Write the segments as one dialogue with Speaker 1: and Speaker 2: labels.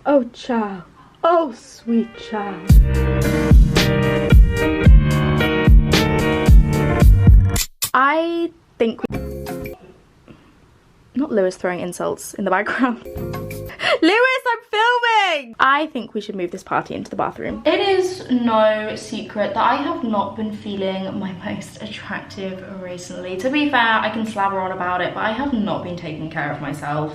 Speaker 1: Oh, child. Oh, sweet child. I think... Not Lewis throwing insults in the background. Lewis, I'm filming! I think we should move this party into the bathroom. It is no secret that I have not been feeling my most attractive recently. To be fair, I can slabber on about it, but I have not been taking care of myself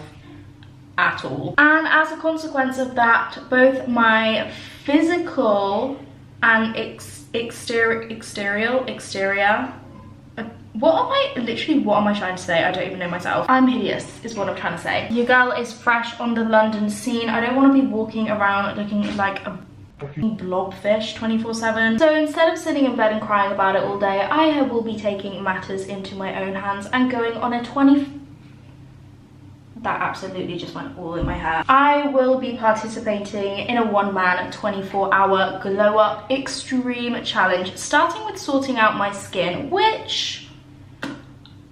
Speaker 1: at all. And as a consequence of that, both my physical and exterior, what am I trying to say? I don't even know myself. I'm hideous is what I'm trying to say. Your girl is fresh on the London scene. I don't want to be walking around looking like a blobfish 24/7. So instead of sitting in bed and crying about it all day, I will be taking matters into my own hands and going on a that absolutely just went all in my hair. I will be participating in a one-man 24-hour glow up extreme challenge, starting with sorting out my skin, which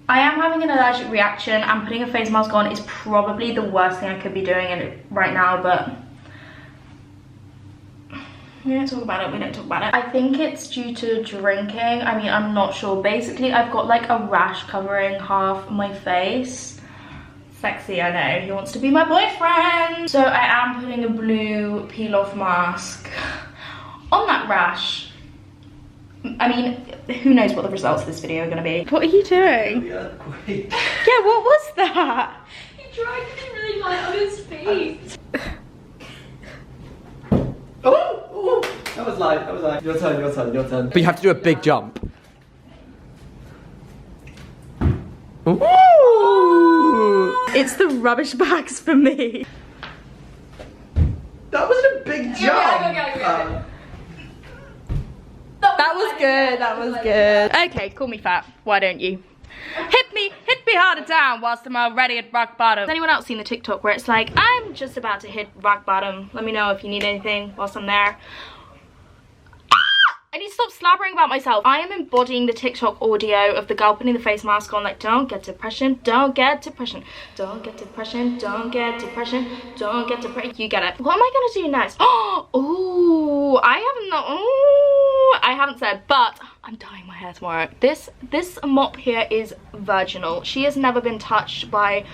Speaker 1: I am having an allergic reaction, and putting a face mask on is probably the worst thing I could be doing right now, but we don't talk about it. I think it's due to drinking. I mean, I'm not sure. Basically, I've got like a rash covering half my face. Sexy, I know. He wants to be my boyfriend. So I am putting a blue peel-off mask on that rash. I mean, who knows what the results of this video are going to be. What are you doing? Yeah, what was that?
Speaker 2: He tried to be really light on his feet.
Speaker 3: Oh! That was light. Your turn. But you have to do a big jump.
Speaker 1: Ooh! It's the rubbish bags for me.
Speaker 3: That wasn't a big jump.
Speaker 2: Yeah,
Speaker 1: That was good. Okay, call me fat. Why don't you? Hit me harder down whilst I'm already at rock bottom. Has anyone else seen the TikTok where it's like, I'm just about to hit rock bottom. Let me know if you need anything whilst I'm there. I need to stop slabbering about myself. I am embodying the TikTok audio of the girl putting the face mask on, like, don't get depression, don't get depression, don't get depression, don't get depression, don't get depression. You get it. What am I gonna do next? Oh, I haven't said, but I'm dyeing my hair tomorrow. This mop here is virginal. She has never been touched by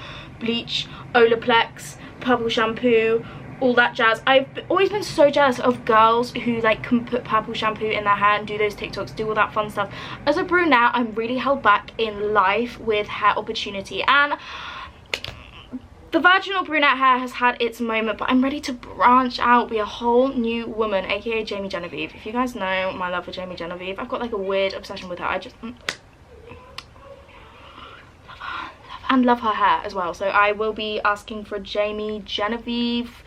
Speaker 1: bleach, Olaplex, purple shampoo, all that jazz. I've always been so jealous of girls who like can put purple shampoo in their hair and do those TikToks, do all that fun stuff. As a brunette, I'm really held back in life with hair opportunity, and the vaginal brunette hair has had its moment, but I'm ready to branch out, be a whole new woman, aka Jamie Genevieve. If you guys know my love for Jamie Genevieve, I've got like a weird obsession with her. I just love her hair as well. So I will be asking for Jamie Genevieve,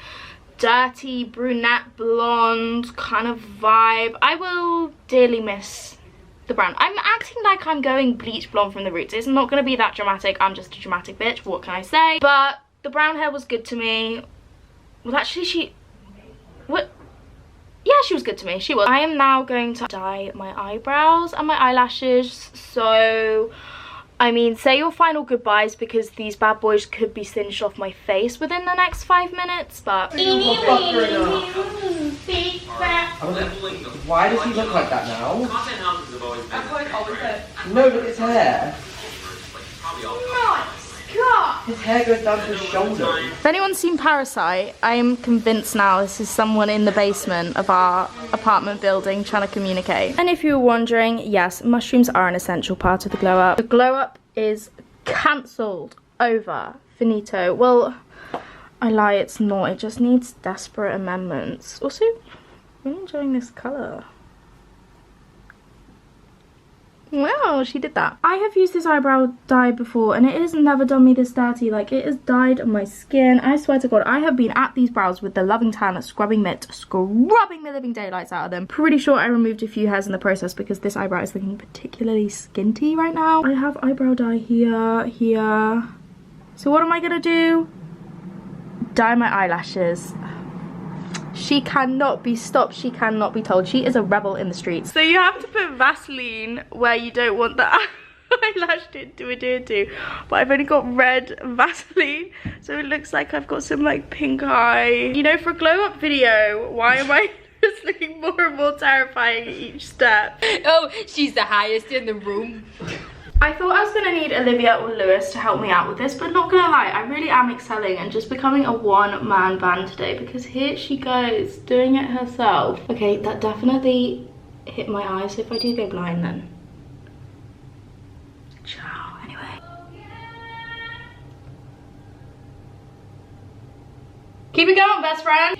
Speaker 1: dirty brunette blonde kind of vibe. I will dearly miss the brand. I'm acting like I'm going bleach blonde from the roots. It's not going to be that dramatic. I'm just a dramatic bitch. What can I say? But the brown hair was good to me. Well, actually, yeah, she was good to me. She was. I am now going to dye my eyebrows and my eyelashes. So I mean, say your final goodbyes, because these bad boys could be singed off my face within the next 5 minutes, but...
Speaker 3: Why does he look like that now? No, look at his hair. His hair goes down to his shoulders.
Speaker 1: If anyone's seen Parasite, I am convinced now this is someone in the basement of our apartment building trying to communicate. And if you were wondering, yes, mushrooms are an essential part of the glow up. The glow up is cancelled, over, finito. Well, I lie, it's not. It just needs desperate amendments. Also, I'm enjoying this colour. Wow, she did that. I have used this eyebrow dye before and it has never done me this dirty. Like, it has dyed my skin. I swear to God, I have been at these brows with the loving tan scrubbing mitt, scrubbing the living daylights out of them. Pretty sure I removed a few hairs in the process because this eyebrow is looking particularly skinty right now. I have eyebrow dye here, here. So what am I gonna do? Dye my eyelashes. She cannot be stopped, she cannot be told. She is a rebel in the streets. So you have to put Vaseline where you don't want that. my lash didn't do a do, but I've only got red Vaseline, so it looks like I've got some like pink eye. You know, for a glow up video, why am I just looking more and more terrifying at each step?
Speaker 2: Oh, she's the highest in the room.
Speaker 1: I thought I was gonna need Olivia or Lewis to help me out with this, but not gonna lie, I really am excelling and just becoming a one-man band today, because here she goes, doing it herself. Okay, that definitely hit my eye, so if I do go blind then. Ciao, anyway. Keep it going, best friend.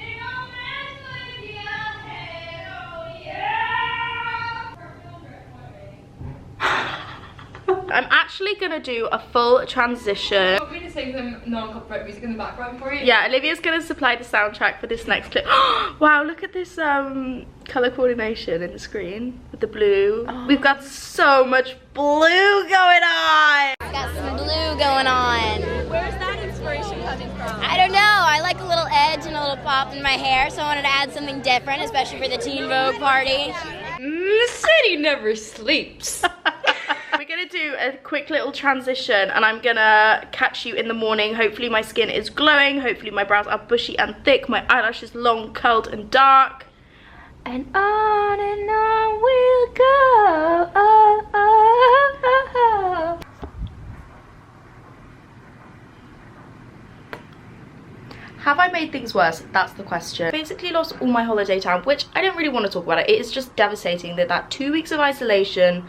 Speaker 1: I'm actually gonna do a full transition.
Speaker 2: You want me to sing some non-copyright music in the background for you?
Speaker 1: Yeah, Olivia's gonna supply the soundtrack for this next clip. Wow, look at this color coordination in the screen with the blue. Oh. We've got so much blue going on.
Speaker 4: Got some blue going on.
Speaker 2: Where's that inspiration coming from?
Speaker 4: I don't know. I like a little edge and a little pop in my hair, so I wanted to add something different, especially for the Teen Vogue party.
Speaker 2: The city never sleeps.
Speaker 1: We're gonna do a quick little transition, and I'm gonna catch you in the morning. Hopefully my skin is glowing, hopefully my brows are bushy and thick, my eyelashes long, curled and dark. And on we'll go. Oh, oh, oh, oh. Have I made things worse? That's the question. Basically lost all my holiday time, which I don't really want to talk about it. It is just devastating that 2 weeks of isolation.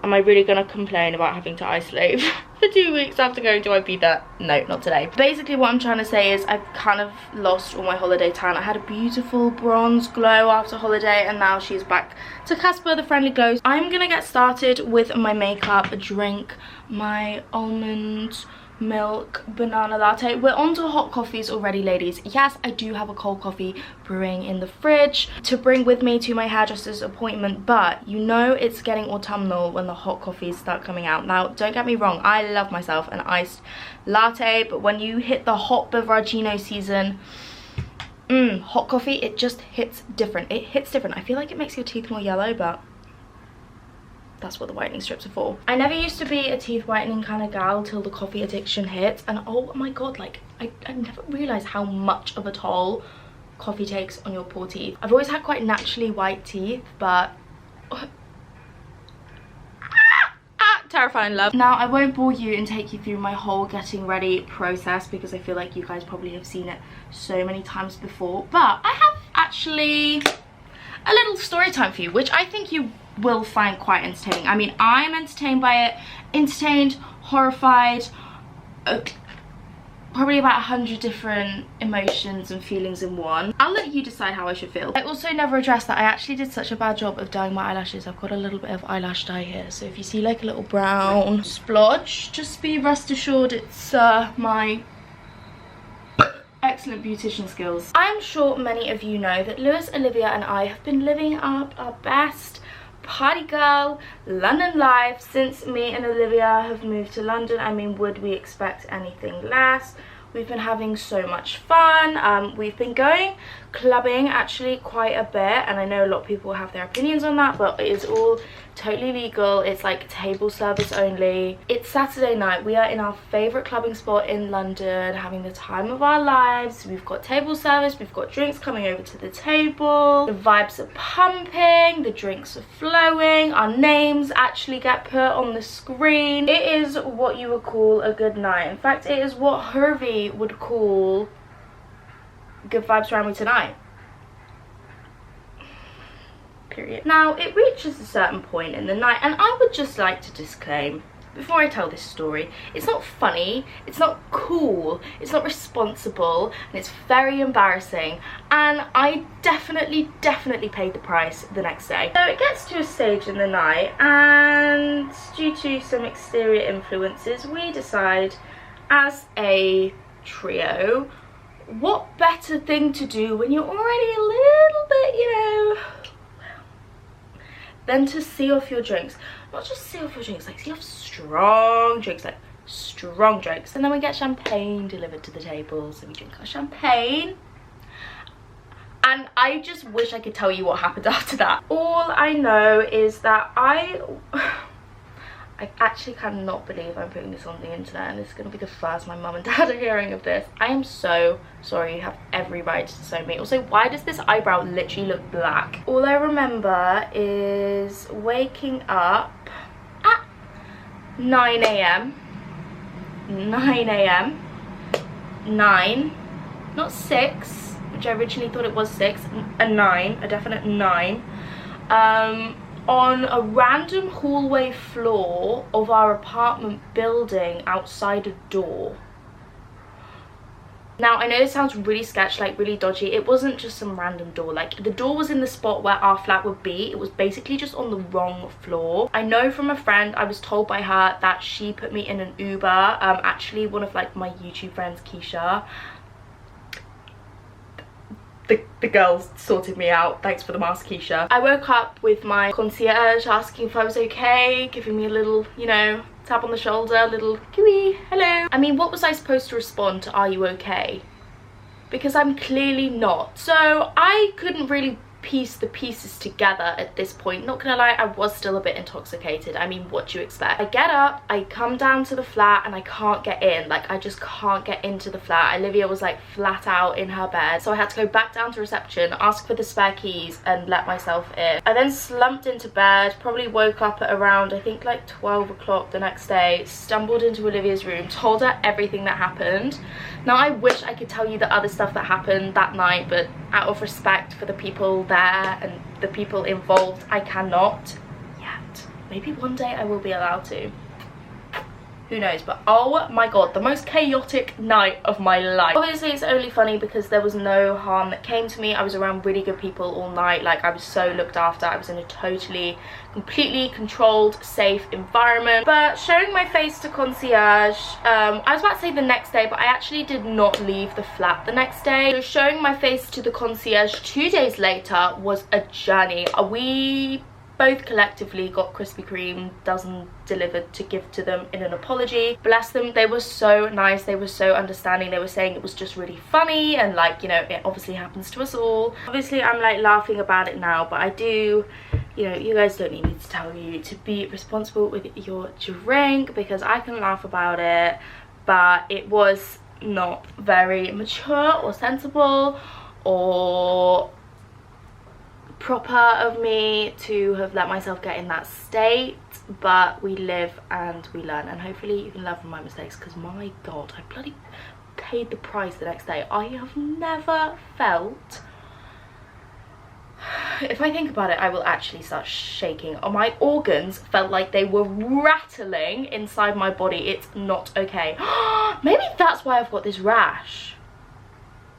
Speaker 1: Am I really gonna complain about having to isolate for 2 weeks after going to Ibiza? No, not today. Basically what I'm trying to say is I've kind of lost all my holiday tan. I had a beautiful bronze glow after holiday, and now she's back to Casper the Friendly Glows. I'm gonna get started with my makeup, drink my almond milk banana latte. We're on to hot coffees already, ladies. Yes, I do have a cold coffee brewing in the fridge to bring with me to my hairdresser's appointment, but you know it's getting autumnal when the hot coffees start coming out. Now, don't get me wrong, I love myself an iced latte, but when you hit the hot beveragino season, hot coffee, it just hits different. It hits different. I feel like it makes your teeth more yellow, but that's what the whitening strips are for. I never used to be a teeth whitening kind of gal till the coffee addiction hit, and oh my god, like I never realized how much of a toll coffee takes on your poor teeth. I've always had quite naturally white teeth, but terrifying, love. Now, I won't bore you and take you through my whole getting ready process, because I feel like you guys probably have seen it so many times before, but I have actually a little story time for you, which I think you will find quite entertaining. I mean, I'm entertained by it, entertained, horrified, probably about 100 different emotions and feelings in one. I'll let you decide how I should feel. I also never addressed that I actually did such a bad job of dyeing my eyelashes. I've got a little bit of eyelash dye here, so if you see like a little brown splodge, just be rest assured it's my excellent beautician skills. I am sure many of you know that Lewis, Olivia and I have been living up our best party girl London life since me and Olivia have moved to London. I mean, would we expect anything less? We've been having so much fun. We've been going clubbing actually quite a bit, and I know a lot of people have their opinions on that, but it is all totally legal. It's like table service only. It's Saturday night. We are in our favorite clubbing spot in London, having the time of our lives. We've got table service, we've got drinks coming over to the table, the vibes are pumping, the drinks are flowing, our names actually get put on the screen. It is what you would call a good night. In fact, it is what Hervey would call good vibes around me tonight. Period. Now, it reaches a certain point in the night, and I would just like to disclaim before I tell this story, it's not funny, it's not cool, it's not responsible, and it's very embarrassing, and I definitely paid the price the next day. So it gets to a stage in the night, and due to some exterior influences, we decide as a trio, what better thing to do when you're already a little bit, you know, than to see off your drinks. Not just see off your drinks, like see off strong drinks, like strong drinks. And then we get champagne delivered to the table, so we drink our champagne. And I just wish I could tell you what happened after that. All I know is that I I actually cannot believe I'm putting this on the internet, and this is going to be the first my mum and dad are hearing of this. I am so sorry. You have every right to disown me. Also, why does this eyebrow literally look black? All I remember is waking up at 9 a.m. 9 a.m. 9, not 6, which I originally thought it was 6, a 9, a definite 9. On a random hallway floor of our apartment building outside a door. Now, I know this sounds really sketch, like really dodgy. It wasn't just some random door. Like, the door was in the spot where our flat would be. It was basically just on the wrong floor. I know from a friend, I was told by her that she put me in an Uber. Actually, one of like my YouTube friends, Keisha, the girls sorted me out. Thanks for the mask, Keisha. I woke up with my concierge asking if I was okay, giving me a little, you know, tap on the shoulder, little gooey, hello. I mean, what was I supposed to respond to "are you okay"? Because I'm clearly not. So I couldn't really piece the pieces together at this point. Not gonna lie, I was still a bit intoxicated. I mean, what do you expect? I get up, I come down to the flat, and I can't get in. Like, I just can't get into the flat. Olivia was like flat out in her bed, so I had to go back down to reception, ask for the spare keys, and let myself in. I then slumped into bed, probably woke up at around, I think, like 12 o'clock the next day, stumbled into Olivia's room, told her everything that happened. Now, I wish I could tell you the other stuff that happened that night, but out of respect for the people there and the people involved, I cannot yet. Maybe one day I will be allowed to. Who knows? But oh my god, the most chaotic night of my life. Obviously, it's only funny because there was no harm that came to me. I was around really good people all night. Like, I was so looked after. I was in a totally, completely controlled, safe environment. But showing my face to concierge, I was about to say the next day, but I actually did not leave the flat the next day. So showing my face to the concierge 2 days later was a journey. We both collectively got Krispy Kreme dozen delivered to give to them in an apology. Bless them, they were so nice, they were so understanding. They were saying it was just really funny, and like, you know, it obviously happens to us all. Obviously, I'm like laughing about it now, but I do, you know, you guys don't need me to tell you to be responsible with your drink, because I can laugh about it, but it was not very mature or sensible or proper of me to have let myself get in that state. But we live and we learn, and hopefully you can learn from my mistakes, because my god, I bloody paid the price the next day. I have never felt, if I think about it, I will actually start shaking. My organs felt like they were rattling inside my body. It's not okay. Maybe that's why I've got this rash.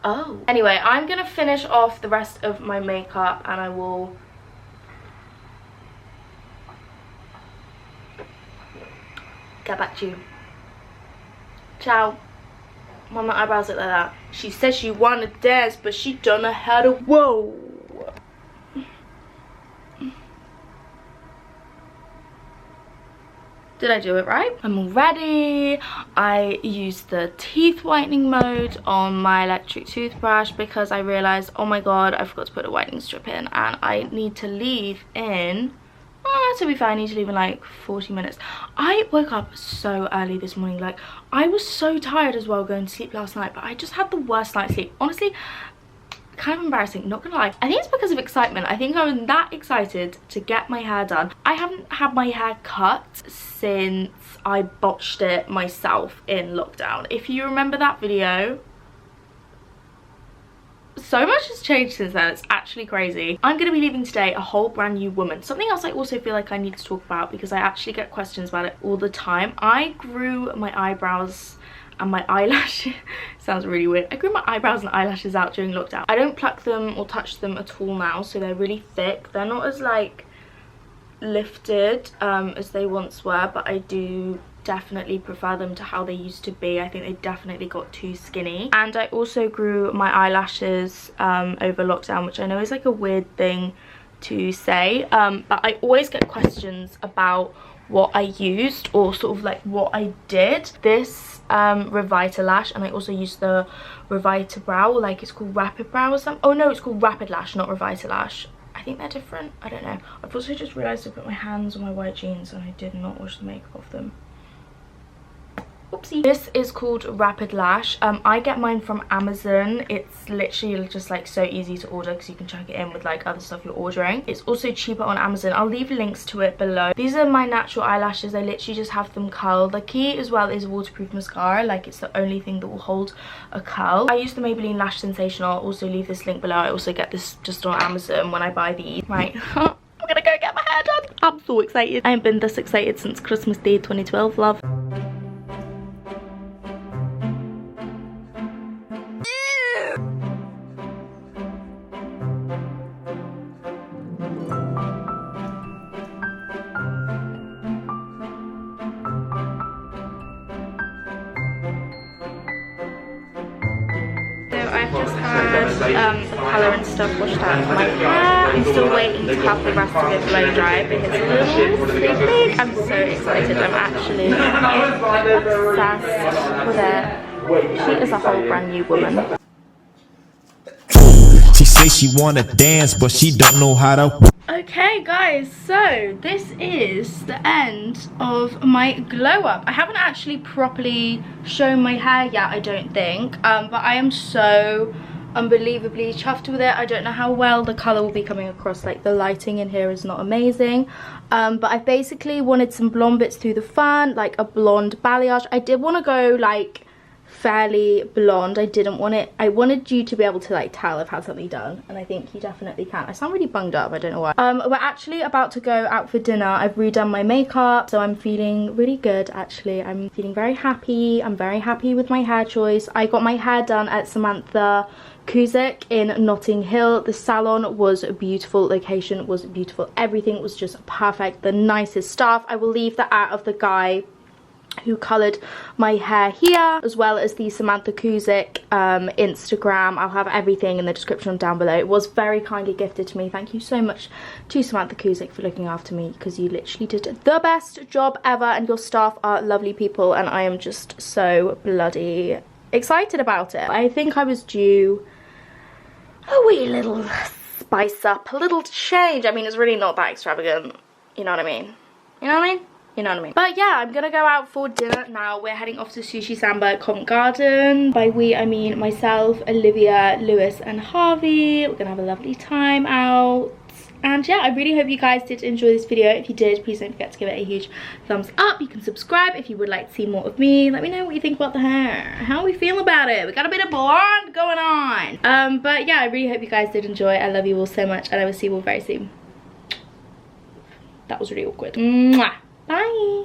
Speaker 1: Oh. Anyway, I'm gonna finish off the rest of my makeup and I will get back to you. Ciao. Why my eyebrows look like that? She said she wanted to dance, but she don't know how to. Whoa. Did I do it right? I'm all ready. I used the teeth whitening mode on my electric toothbrush because I realized, oh my god, I forgot to put a whitening strip in, and I need to leave in, to be fair, I need to leave in like 40 minutes. I woke up so early this morning. Like, I was so tired as well going to sleep last night, but I just had the worst night's sleep. Honestly, kind of embarrassing, not gonna lie. I think it's because of excitement. I think I was that excited to get my hair done. I haven't had my hair cut since I botched it myself in lockdown. If you remember that video, so much has changed since then. It's actually crazy. I'm gonna be leaving today a whole brand new woman. Something else I also feel like I need to talk about, because I actually get questions about it all the time. I grew my eyebrows and my eyelashes, sounds really weird. I grew my eyebrows and eyelashes out during lockdown. I don't pluck them or touch them at all now, so they're really thick. They're not as like lifted as they once were, but I do definitely prefer them to how they used to be. I think they definitely got too skinny. And I also grew my eyelashes over lockdown, which I know is like a weird thing to say, but I always get questions about what I used or sort of like what I did. This Revita lash, and I also used the Revita brow, like it's called Rapid Brow or something. Oh no, it's called Rapid Lash, not Revita Lash. I think they're different. I don't know. I've also just realised I put my hands on my white jeans and I did not wash the makeup off them. Oopsie. This is called Rapid Lash. I get mine from Amazon. It's literally just like so easy to order because you can chuck it in with like other stuff you're ordering. It's also cheaper on Amazon. I'll leave links to it below. These are my natural eyelashes. I literally just have them curl. The key as well is waterproof mascara. Like it's the only thing that will hold a curl. I use the Maybelline Lash Sensation. I'll also leave this link below. I also get this just on Amazon when I buy these. Right. I'm gonna go get my hair done. I'm so excited. I haven't been this excited since Christmas Day 2012, love. I've just had the colour and stuff washed out of my hair. I'm still waiting to have the rest of it blow dry because it's a little big. I'm so excited. I'm actually obsessed with it. She is a whole brand new woman.
Speaker 5: She say she wanna dance, but she don't know how to.
Speaker 1: Okay guys, so this is the end of my glow up. I haven't actually properly shown my hair yet, I don't think, but I am so unbelievably chuffed with it. I don't know how well the colour will be coming across, like the lighting in here is not amazing, but I basically wanted some blonde bits through the front, like a blonde balayage. I did want to go like fairly blonde. I wanted you to be able to like tell I've had something done, and I think you definitely can. I sound really bunged up, I don't know why. We're actually about to go out for dinner. I've redone my makeup, so I'm feeling really good actually. I'm feeling very happy. I'm very happy with my hair choice. I got my hair done at Samantha Kuzik in Notting Hill. The salon was a beautiful, location was beautiful, everything was just perfect, the nicest staff. I will leave the ad of the guy who coloured my hair here, as well as the Samantha Kuzik Instagram. I'll have everything in the description down below. It was very kindly gifted to me. Thank you so much to Samantha Kuzik for looking after me, because you literally did the best job ever, and your staff are lovely people, and I am just so bloody excited about it. I think I was due a wee little spice up, a little change. I mean, it's really not that extravagant, you know what I mean? You know what I mean? You know what I mean? But yeah, I'm gonna go out for dinner now. We're heading off to Sushi Samba at Covent Garden. By we, I mean myself, Olivia, Lewis, and Harvey. We're gonna have a lovely time out. And yeah, I really hope you guys did enjoy this video. If you did, please don't forget to give it a huge thumbs up. You can subscribe if you would like to see more of me. Let me know what you think about the hair. How we feel about it. We got a bit of blonde going on. But yeah, I really hope you guys did enjoy. I love you all so much, and I will see you all very soon. That was really awkward. Mwah. Bye.